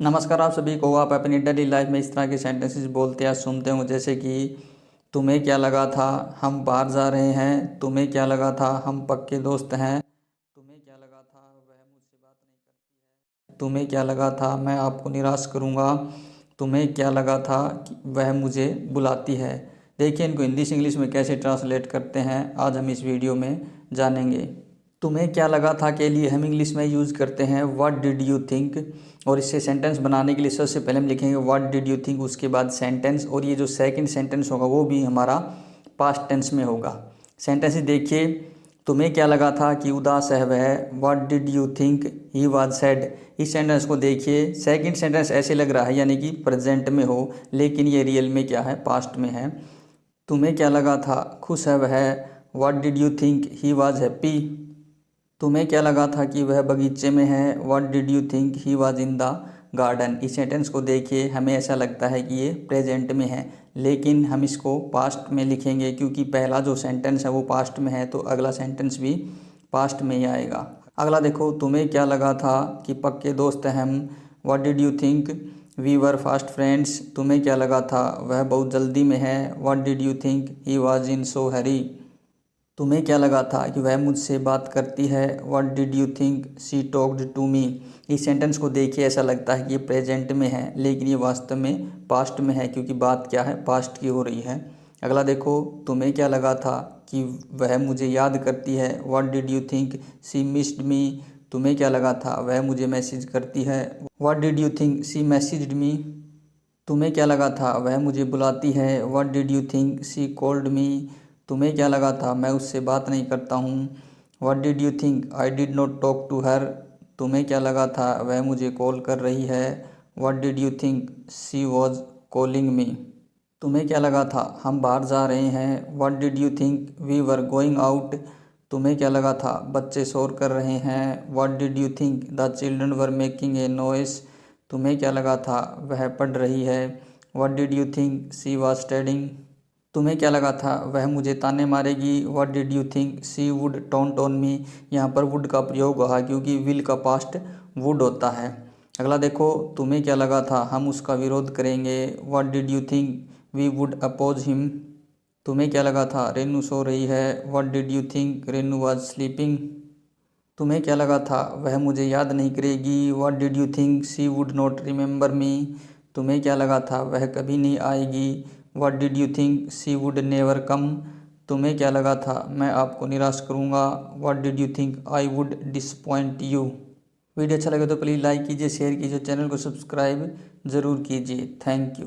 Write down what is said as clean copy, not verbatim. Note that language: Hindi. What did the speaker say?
नमस्कार आप सभी को। आप अपनी डेली लाइफ में इस तरह के सेंटेंसेस बोलते या सुनते हो, जैसे कि तुम्हें क्या लगा था हम बाहर जा रहे हैं, तुम्हें क्या लगा था हम पक्के दोस्त हैं, तुम्हें क्या लगा था वह मुझसे बात नहीं करती है, तुम्हें क्या लगा था मैं आपको निराश करूंगा, तुम्हें क्या लगा था कि वह मुझे बुलाती है। देखिए इनको हिंदी से इंग्लिश में कैसे ट्रांसलेट करते हैं, आज हम इस वीडियो में जानेंगे। तुम्हें क्या लगा था के लिए हम इंग्लिश में यूज़ करते हैं व्हाट डिड यू थिंक, और इससे सेंटेंस बनाने के लिए सबसे पहले हम लिखेंगे व्हाट डिड यू थिंक, उसके बाद सेंटेंस, और ये जो सेकंड सेंटेंस होगा वो भी हमारा पास्ट टेंस में होगा। सेंटेंस देखिए, तुम्हें क्या लगा था कि उदास है वह, what did you think he was sad. इस सेंटेंस को देखिए, सेकंड सेंटेंस ऐसे लग रहा है यानी कि प्रेजेंट में हो, लेकिन ये रियल में क्या है, पास्ट में है। तुम्हें क्या लगा था खुश है वह, what did you think he was happy. तुम्हें क्या लगा था कि वह बगीचे में है, what did you think he was in the garden. इस सेंटेंस को देखिए, हमें ऐसा लगता है कि ये प्रेजेंट में है, लेकिन हम इसको पास्ट में लिखेंगे क्योंकि पहला जो सेंटेंस है वो पास्ट में है, तो अगला सेंटेंस भी पास्ट में ही आएगा। अगला देखो, तुम्हें क्या लगा था कि पक्के दोस्त हैं हम, what did you think we were fast friends. तुम्हें क्या लगा था वह बहुत जल्दी में है, what did you think he was in so hurry. तुम्हें क्या लगा था कि वह मुझसे बात करती है, what did you think she talked to me. इस सेंटेंस को देखिए, ऐसा लगता है कि ये प्रेजेंट में है, लेकिन ये वास्तव में पास्ट में है क्योंकि बात क्या है, पास्ट की हो रही है। अगला देखो, तुम्हें क्या लगा था कि वह मुझे याद करती है, what did you think she missed मी। तुम्हें क्या लगा था वह मुझे मैसेज करती है, what did you think she messaged me. तुम्हें क्या लगा था वह मुझे बुलाती है, what did you think she called me. तुम्हें क्या लगा था मैं उससे बात नहीं करता हूँ, what did you think I did not talk to her. तुम्हें क्या लगा था वह मुझे कॉल कर रही है, what did you think she was calling me. तुम्हें क्या लगा था हम बाहर जा रहे हैं, what did you think we were going out. तुम्हें क्या लगा था बच्चे शोर कर रहे हैं, what did you think the children were making a noise. तुम्हें क्या लगा था वह पढ़ रही है, what did you think she was studying. तुम्हें क्या लगा था वह मुझे ताने मारेगी, what did you think she would taunt on me. यहाँ पर वुड का प्रयोग हुआ क्योंकि विल का पास्ट वुड होता है। अगला देखो, तुम्हें क्या लगा था हम उसका विरोध करेंगे, what did you think we would oppose him. तुम्हें क्या लगा था रेनू सो रही है, what did you think Renu was sleeping. तुम्हें क्या लगा था वह मुझे याद नहीं करेगी, what did you think she would not remember me. तुम्हें क्या लगा था वह कभी नहीं आएगी, what did you think she would never come. तुम्हें क्या लगा था मैं आपको निराश करूंगा, what did you think I would disappoint you. Video अच्छा लगे तो प्लीज़ लाइक कीजिए, शेयर कीजिए, चैनल को सब्सक्राइब ज़रूर कीजिए। Thank you.